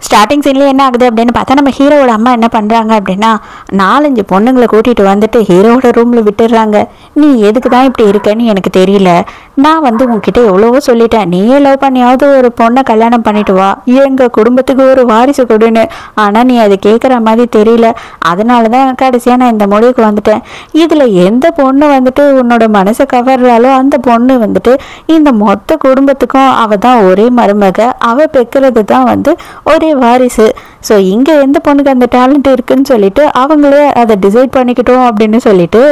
Starting சீன்லேயே என்ன ஆகுது அப்படின்னு பார்த்தா நம்ம ஹீரோவோட அம்மா என்ன பண்ணுறாங்க அப்படின்னா 4-5 பொண்ணுங்களை கூட்டிகிட்டு வந்துட்டு ஹீரோவோட ரூமில் விட்டுடுறாங்க. நீ எதுக்கு தான் இப்படி இருக்கன்னு எனக்கு தெரியல. நான் உங்ககிட்ட எவ்வளவோ சொல்லிட்டேன், நீயே லவ் பண்ணியாவது ஒரு பொண்ணை கல்யாணம் பண்ணிட்டு வா, எங்கள் குடும்பத்துக்கு ஒரு வாரிசு கொடுன்னு. ஆனால் நீ அதை கேட்குற மாதிரி தெரியல. அதனால தான் கடைசியாக நான் இந்த முடிவுக்கு வந்துட்டேன். இதில் எந்த பொண்ணு உன்னோட மனசை கவர்றாலோ அந்த பொண்ணு இந்த மொத்த குடும்பத்துக்கும் அவள் தான் ஒரே மருமக, அவள் பெக்கிறது தான் ஒரே வாரிசு. ஸோ இங்கே எந்த பொண்ணுக்கு அந்த டேலண்ட் இருக்குன்னு சொல்லிட்டு அவங்களே அதை டிசைட் பண்ணிக்கிட்டோம் அப்படின்னு சொல்லிட்டு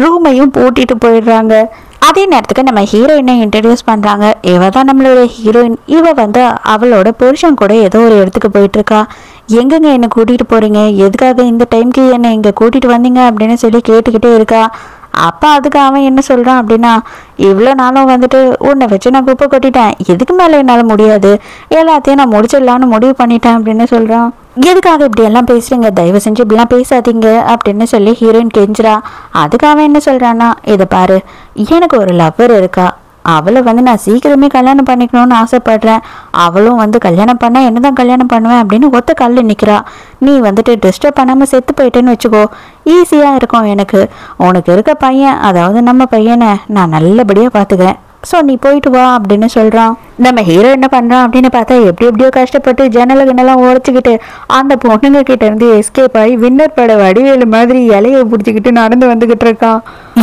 ரூமையும் பூட்டிட்டு போயிடுறாங்க. அதே நேரத்துக்கு நம்ம ஹீரோயினை இன்ட்ரடியூஸ் பண்ணுறாங்க. இவ தான் நம்மளோட ஹீரோயின். இவ அவளோட புருஷன் கூட ஏதோ ஒரு இடத்துக்கு போயிட்டுருக்கா. எங்கெங்க என்னை கூட்டிகிட்டு போகிறீங்க, எதுக்காக இந்த டைம்க்கு என்னை இங்கே கூட்டிகிட்டு வந்தீங்க அப்படின்னு சொல்லி கேட்டுக்கிட்டே இருக்கா. அப்போ அதுக்கு அவன் என்ன சொல்கிறான் அப்படின்னா, இவ்வளோ நாளும் உன்னை வச்சு நான் குப்பை கொட்டிட்டேன், இதுக்கு மேலே என்னால் முடியாது, எல்லாத்தையும் நான் முடிச்சிடலான்னு முடிவு பண்ணிட்டேன் அப்படின்னு சொல்கிறான். எதுக்காக இப்படி எல்லாம் பேசுறீங்க, தயவு செஞ்சு இப்படிலாம் பேசாதீங்க அப்படின்னு சொல்லி ஹீரோயின் கெஞ்சிரா. அதுக்கு அவன் என்ன சொல்கிறான்னா, இதை பாரு, எனக்கு ஒரு லவ்வர் இருக்கா, அவளை நான் சீக்கிரமே கல்யாணம் பண்ணிக்கணும்னு ஆசைப்படுறேன். அவளும் கல்யாணம் பண்ண என்னதான் கல்யாணம் பண்ணுவேன் அப்படின்னு ஒத்த கல்ல நிற்கிறா. நீ டிஸ்டர்ப் பண்ணாமல் செத்து போயிட்டேன்னு வச்சுக்கோ, ஈஸியாக இருக்கும் எனக்கு. உனக்கு இருக்க பையன், அதாவது நம்ம பையனை நான் நல்லபடியாக பார்த்துக்கிறேன். ஸோ நீ போயிட்டு வா அப்படின்னு சொல்கிறான். நம்ம ஹீரோ என்ன பண்ணுறான் அப்படின்னு பார்த்தா, எப்படியோ கஷ்டப்பட்டு ஜன்னலுக்குன்னெல்லாம் உடச்சிக்கிட்டு அந்த பொண்ணுங்க கிட்ட இருந்து எஸ்கேப் ஆகி வின்னர் பட வடிவேலு மாதிரி இலையை பிடிச்சிக்கிட்டு நடந்து வந்துக்கிட்டு இருக்கான்.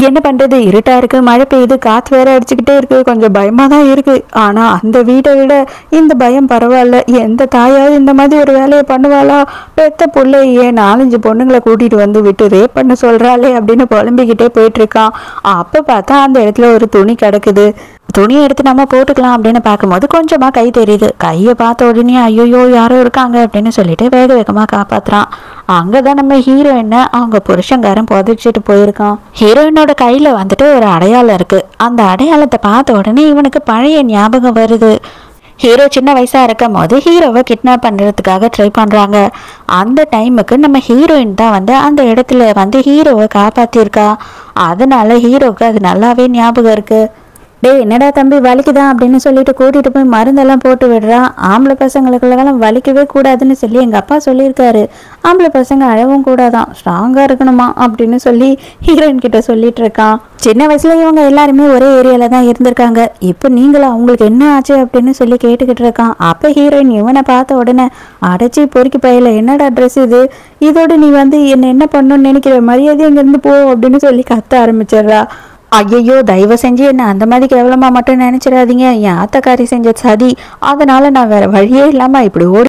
என்ன பண்ணுறது, இருட்டாக இருக்குது, மழை பெய்யுது, காற்று வேற அடிச்சுக்கிட்டே இருக்குது, கொஞ்சம் பயமாக தான் இருக்குது. ஆனால் அந்த வீட்டை விட இந்த பயம் பரவாயில்ல. எந்த தாயாவது இந்த மாதிரி ஒரு வேலையை பண்ணுவாளா, பெத்த பிள்ளையே 4-5 பொண்ணுங்களை கூட்டிகிட்டு விட்டு ரேப் பண்ண சொல்கிறாளே அப்படின்னு புலம்பிக்கிட்டே போயிட்டுருக்கான். அப்போ பார்த்தா அந்த இடத்துல ஒரு துணி கிடக்குது. துணியை எடுத்து நம்ம போட்டுக்கலாம் அப்படின்னு பார்க்கும்போது கொஞ்சமாக கை தெரியுது. கையை பார்த்த உடனே ஐயோ யாரோ இருக்காங்க அப்படின்னு சொல்லிட்டு வேக வேகமாக காப்பாற்றுறான். அங்கே தான் நம்ம ஹீரோயினை அவங்க புருஷங்காரன் புதைச்சிட்டு போயிருக்கான். ஹீரோயினோட கையில் ஒரு அடையாளம் இருக்குது. அந்த அடையாளத்தை பார்த்த உடனே இவனுக்கு பழைய ஞாபகம் வருது. ஹீரோ சின்ன வயசாக இருக்கும் போது ஹீரோவை கிட்னாப் பண்ணுறதுக்காக ட்ரை பண்ணுறாங்க. அந்த டைமுக்கு நம்ம ஹீரோயின் தான் அந்த இடத்துல ஹீரோவை காப்பாற்றிருக்கா. அதனால ஹீரோவுக்கு அது நல்லாவே ஞாபகம் இருக்குது. டே என்னடா தம்பி வலிக்குதான் அப்படின்னு சொல்லிட்டு கூட்டிகிட்டு போய் மருந்தெல்லாம் போட்டு விடுறான். ஆம்பளை பசங்களுக்குள்ளெல்லாம் வலிக்கவே கூடாதுன்னு சொல்லி எங்கள் அப்பா சொல்லியிருக்காரு. ஆம்பளை பசங்க அழவும் கூடாதான், ஸ்ட்ராங்காக இருக்கணுமா அப்படின்னு சொல்லி ஹீரோயின் கிட்ட சொல்லிட்டு இருக்கான். சின்ன வயசுல இவங்க எல்லாருமே ஒரே ஏரியாவில் தான் இருந்திருக்காங்க. இப்போ நீங்களும் அவங்களுக்கு என்ன ஆச்சு அப்படின்னு சொல்லி கேட்டுக்கிட்டு இருக்கான். அப்போ ஹீரோயின் இவனை பார்த்த உடனே, அடைச்சி பொறுக்கி பையில என்னடா ட்ரெஸ் இது, இதோடு நீ என்ன பண்ணணும்னு நினைக்கிற, மரியாதை இங்கேருந்து போ அப்படின்னு சொல்லி கத்த ஆரம்பிச்சிடுறா. ஐயோ தயவு செஞ்சு என்ன அந்த மாதிரி கேவலமாக மட்டும் நினச்சிடாதீங்க, என் ஆத்தக்காரி செஞ்ச சதி, அதனால நான் வேற வழியே இல்லாமல் இப்படி ஓடி